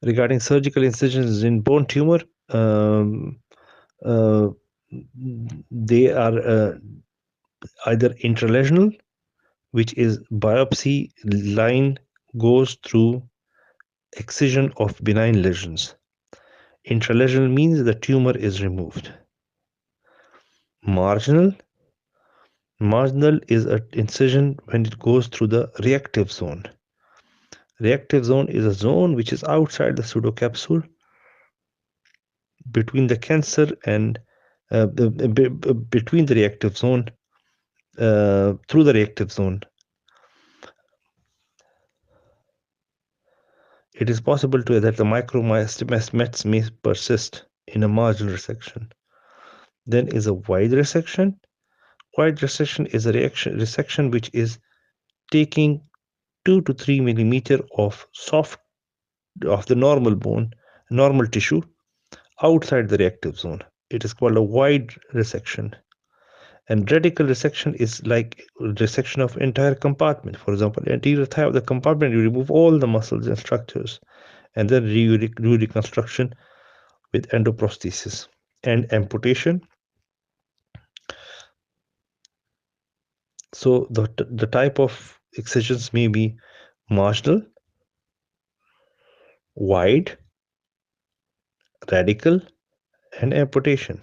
Regarding surgical incisions in bone tumor, they are either intralesional, which is biopsy line goes through excision of benign lesions. Intralesional means the tumor is removed. Marginal is an incision when it goes through the reactive zone. Reactive zone is a zone which is outside the pseudocapsule between the cancer and between the reactive zone, through the reactive zone. It is possible that the micromets may persist in a marginal resection. Then is a wide resection. Wide resection is a resection which is taking 2 to 3 millimeter of the normal bone, normal tissue, outside the reactive zone. It is called a wide resection. And radical resection is like resection of entire compartment. For example, anterior thigh of the compartment, you remove all the muscles and structures, and then do reconstruction with endoprosthesis. And amputation. So the type of excisions may be marginal, wide, radical, and amputation.